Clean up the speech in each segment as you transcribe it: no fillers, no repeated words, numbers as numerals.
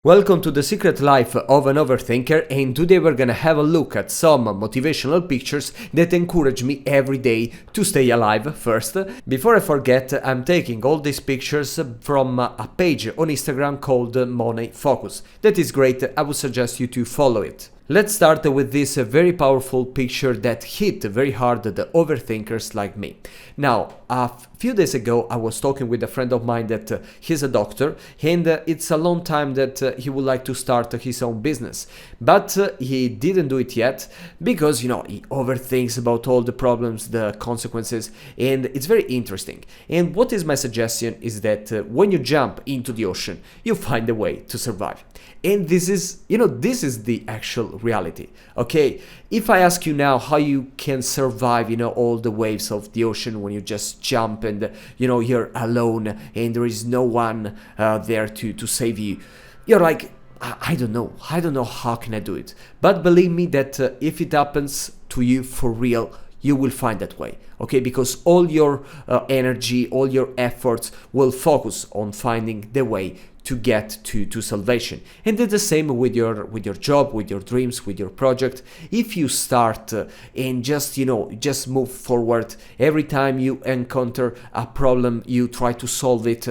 Welcome to the secret life of an overthinker, and today we're gonna have a look at some motivational pictures that encourage me every day to stay alive first. Before I forget, I'm taking all these pictures from a page on Instagram called Money Focus. That is great, I would suggest you to follow it. Let's start with this very powerful picture that hit very hard the overthinkers like me. Now, a few days ago I was talking with a friend of mine that he's a doctor, and it's a long time that he would like to start his own business. But he didn't do it yet because, he overthinks about all the problems, the consequences, and it's very interesting. And what is my suggestion is that when you jump into the ocean, you find a way to survive. And this is the actual reality. Okay, if I ask you now how you can survive, all the waves of the ocean when you just jump and, you're alone and there is no one there to save you, you're like, I don't know how can I do it. But believe me that if it happens to you for real, you will find that way, okay? Because all your energy, all your efforts will focus on finding the way to get to salvation. And it's the same with your job, with your dreams, with your project. If you start and just move forward, every time you encounter a problem, you try to solve it.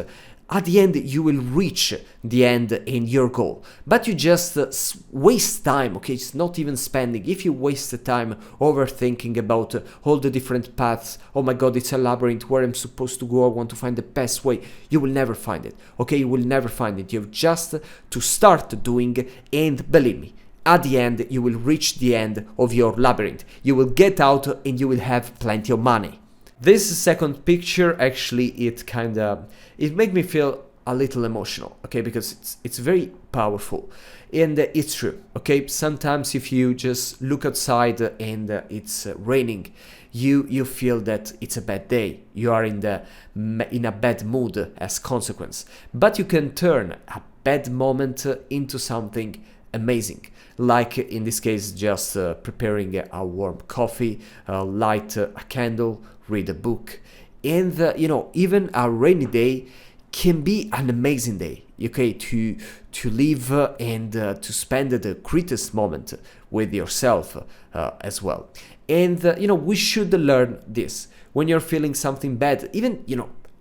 At the end, you will reach the end in your goal. But you just waste time, okay? It's not even spending. If you waste the time overthinking about all the different paths, oh my God, it's a labyrinth, where I'm supposed to go, I want to find the best way, you will never find it, okay? You will never find it. You have just to start doing, and believe me, at the end, you will reach the end of your labyrinth. You will get out and you will have plenty of money. This second picture, actually, it made me feel a little emotional, okay, because it's very powerful, and it's true, okay. Sometimes if you just look outside and it's raining, you feel that it's a bad day, you are in a bad mood as consequence, but you can turn a bad moment into something amazing, like in this case just preparing a warm coffee, light a candle, read a book, and even a rainy day can be an amazing day, okay, to live and to spend the greatest moment with yourself as well. And we should learn this when you're feeling something bad, even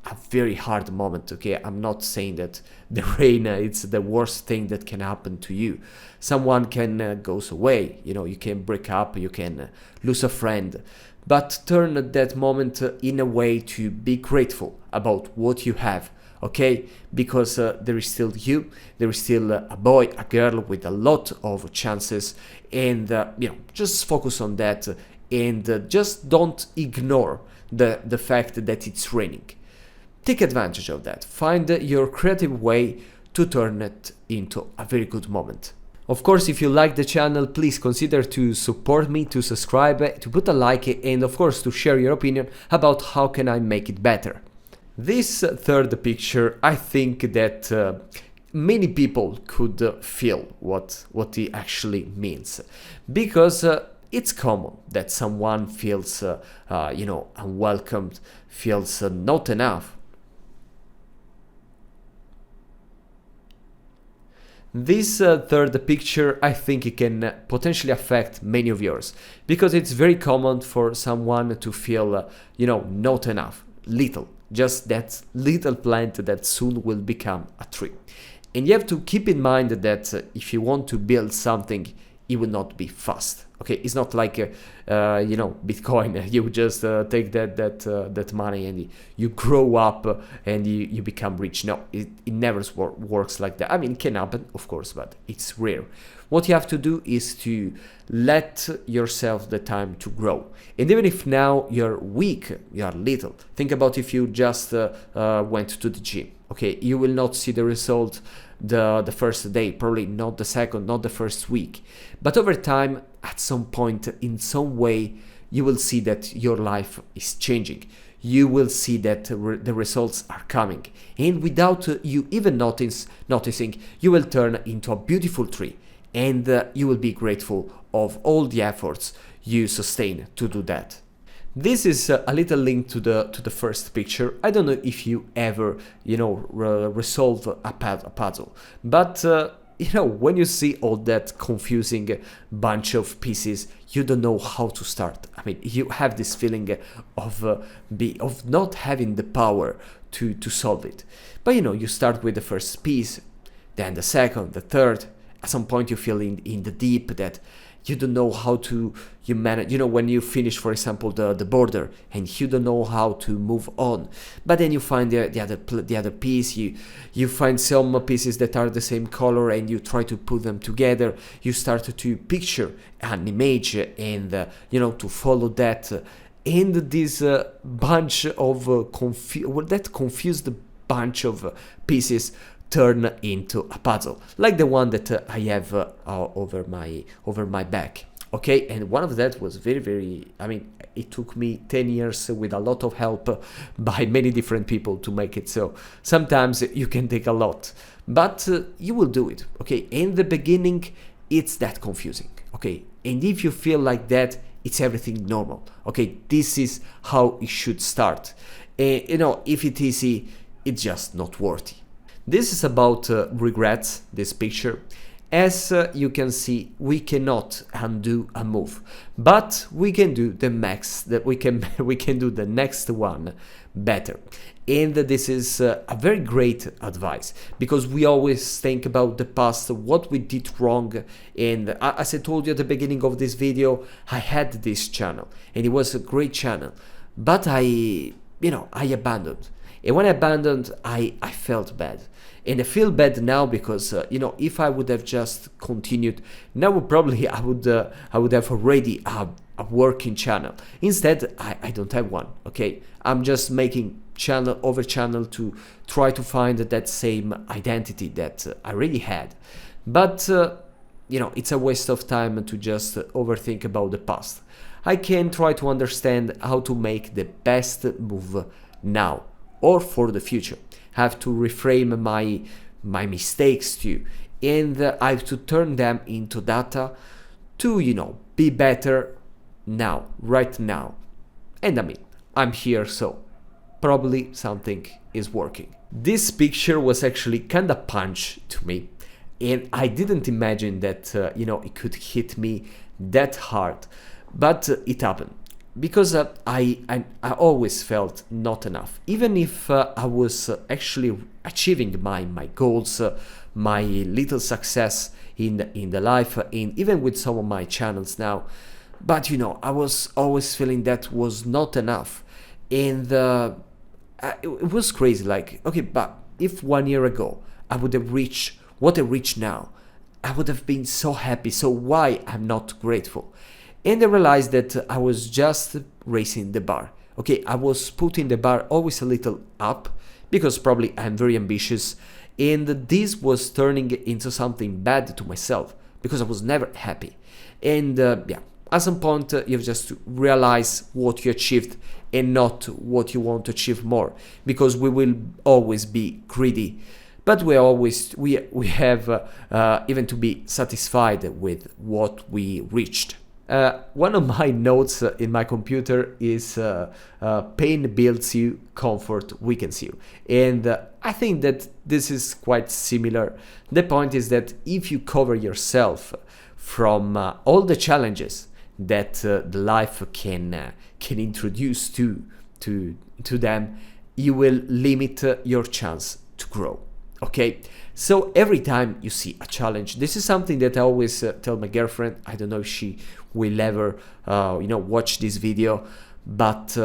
a very hard moment, okay? I'm not saying that the rain it's the worst thing that can happen to you. Someone can goes away, you can break up, you can lose a friend, but turn that moment in a way to be grateful about what you have, okay? Because there is still you, there is still a boy, a girl with a lot of chances, and just focus on that, and just don't ignore the fact that it's raining. Take advantage of that. Find your creative way to turn it into a very good moment. Of course, if you like the channel, please consider to support me, to subscribe, to put a like, and of course to share your opinion about how can I make it better. This third picture, I think that many people could feel what it actually means, because it's common that someone feels unwelcomed, feels not enough. This third picture, I think it can potentially affect many of yours, because it's very common for someone to feel, not enough, little, just that little plant that soon will become a tree. And you have to keep in mind that if you want to build something, it will not be fast. Okay, it's not like Bitcoin. You just take that money and you grow up and you become rich. No, it never works like that. I mean, it can happen, of course, but it's rare. What you have to do is to let yourself the time to grow. And even if now you're weak, you are little. Think about if you just went to the gym. Okay, you will not see the result the first day, probably not the second, not the first week. But over time, at some point, in some way, you will see that your life is changing. You will see that the results are coming. And without you even noticing, you will turn into a beautiful tree. And you will be grateful of all the efforts you sustain to do that. This is a little link to the first picture. I don't know if you ever, resolve a puzzle, but when you see all that confusing bunch of pieces, you don't know how to start. I mean, you have this feeling of not having the power to solve it. But you start with the first piece, then the second, the third. At some point you feel in the deep that you don't know how to manage, when you finish, for example, the border, and you don't know how to move on. But then you find the other piece, you find some pieces that are the same color, and you try to put them together. You start to picture an image, and to follow that, and this bunch of that confused bunch of pieces turn into a puzzle, like the one that I have over my back. Okay, and one of that was very, I mean, it took me 10 years with a lot of help by many different people to make it. So sometimes you can take a lot, but you will do it. Okay, in the beginning it's that confusing. Okay, and if you feel like that, it's everything normal. Okay, this is how it should start. If it's easy, it's just not worthy. This is about regrets, this picture. As you can see, we cannot undo a move, but we can do the max that we can do the next one better. And this is a very great advice, because we always think about the past, what we did wrong. And as I told you at the beginning of this video, I had this channel and it was a great channel, but I abandoned. And when I abandoned, I felt bad. And I feel bad now because, if I would have just continued, now probably I would have already a working channel. Instead, I don't have one, okay? I'm just making channel over channel to try to find that same identity that I really had. But, it's a waste of time to just overthink about the past. I can try to understand how to make the best move now or for the future. Have to reframe my mistakes too, and I have to turn them into data to be better now, right now. And I mean, I'm here, so probably something is working. This picture was actually kinda punch to me, and I didn't imagine that it could hit me that hard, but it happened. Because I always felt not enough, even if I was actually achieving my goals, my little success in the life, and even with some of my channels now. But I was always feeling that was not enough, and it was crazy. Like, okay, but if 1 year ago I would have reached what I reach now, I would have been so happy. So why I'm not grateful? And I realized that I was just raising the bar. Okay, I was putting the bar always a little up, because probably I'm very ambitious, and this was turning into something bad to myself, because I was never happy. And at some point you have just to realize what you achieved and not what you want to achieve more, because we will always be greedy. But we have even to be satisfied with what we reached. One of my notes in my computer is pain builds you, comfort weakens you. And I think that this is quite similar. The point is that if you cover yourself from all the challenges that the life can introduce to them, you will limit your chance to grow. Okay, so every time you see a challenge, this is something that I always tell my girlfriend. I don't know if she will ever watch this video, but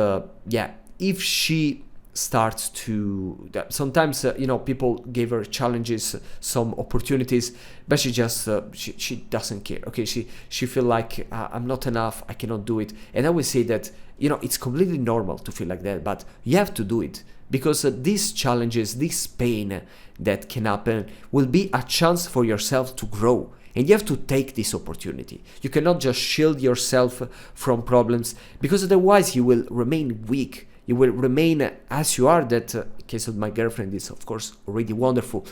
if she starts to, sometimes people give her challenges, some opportunities, but she just she doesn't care. Okay, she feel like I'm not enough, I cannot do it. And I always say that it's completely normal to feel like that, but you have to do it, because these challenges, this pain that can happen, will be a chance for yourself to grow. And you have to take this opportunity. You cannot just shield yourself from problems, because otherwise you will remain weak. You will remain as you are. That in case of my girlfriend is of course already wonderful.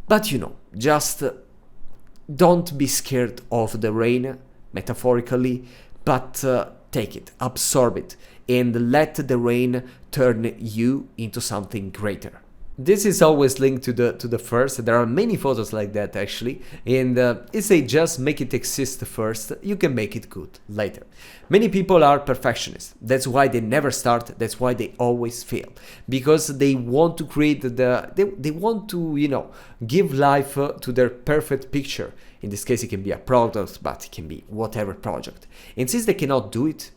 But just don't be scared of the rain, metaphorically, but take it, absorb it, and let the rain turn you into something greater. This is always linked to the first. There are many photos like that actually, and it's a just make it exist first. You can make it good later. Many people are perfectionists. That's why they never start. That's why they always fail, because they want to create they want to give life to their perfect picture. In this case, it can be a product, but it can be whatever project. And since they cannot do it,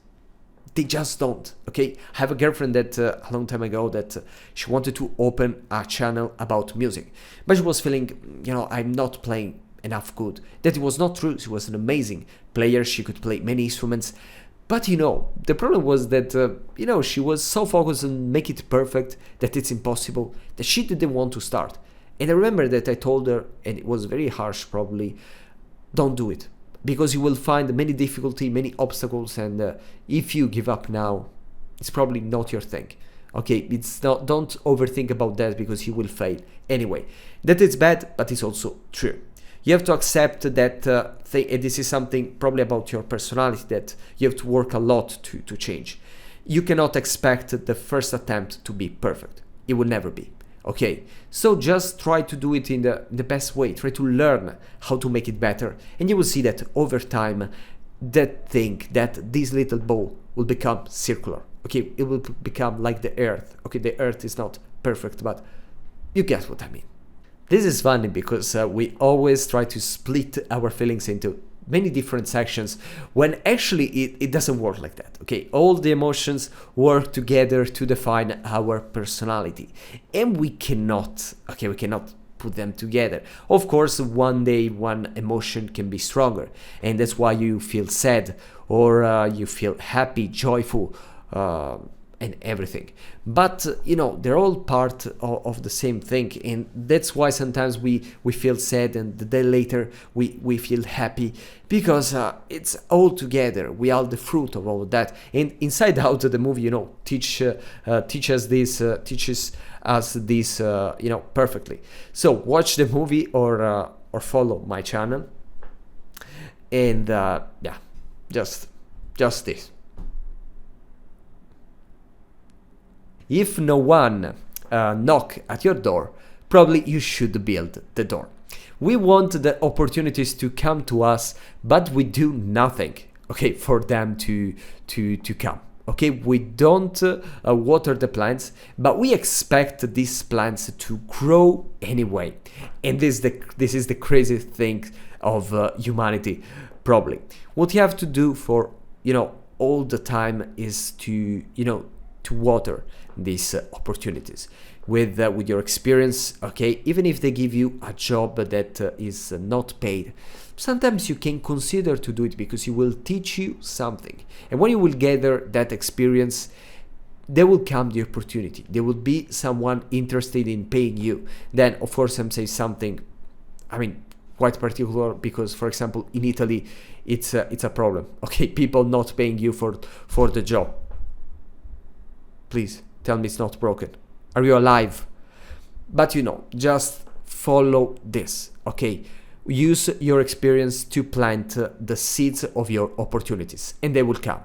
they just don't. Okay, I have a girlfriend that a long time ago that she wanted to open a channel about music, but she was feeling, I'm not playing enough good. That it was not true. She was an amazing player. She could play many instruments, but the problem was that she was so focused on make it perfect that it's impossible, that she didn't want to start. And I remember that I told her, and it was very harsh probably, don't do it. Because you will find many difficulty, many obstacles, and if you give up now, it's probably not your thing. Okay, it's not. Don't overthink about that because you will fail anyway. That is bad, but it's also true. You have to accept that thing, and this is something probably about your personality that you have to work a lot to change. You cannot expect the first attempt to be perfect. It will never be. Okay, so just try to do it in the best way. Try to learn how to make it better, and you will see that over time, this little ball will become circular. Okay, it will become like the earth. Okay, the earth is not perfect, but you get what I mean. This is funny because we always try to split our feelings into many different sections when actually it doesn't work like that. Okay, all the emotions work together to define our personality, and we cannot put them together. Of course, one day one emotion can be stronger, and that's why you feel sad or you feel happy, joyful, and everything. But they're all part of the same thing, and that's why sometimes we feel sad and the day later we feel happy, because it's all together. We are the fruit of all of that. And Inside Out, the movie teaches us this perfectly. So watch the movie or follow my channel, and just this. If no one knock at your door, probably you should build the door. We want the opportunities to come to us, but we do nothing, okay, for them to come. Okay, we don't water the plants, but we expect these plants to grow anyway. And this is the crazy thing of humanity, probably. What you have to do for all the time is to water these opportunities with your experience. Okay, even if they give you a job that is not paid, sometimes you can consider to do it because it will teach you something, and when you will gather that experience, there will come the opportunity. There will be someone interested in paying you. Then of course I'm saying something quite particular, because for example in Italy it's a problem. Okay, people not paying you for the job. Please tell me it's not broken. Are you alive? But just follow this, okay? Use your experience to plant the seeds of your opportunities, and they will come.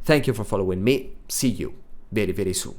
Thank you for following me. See you very, very soon.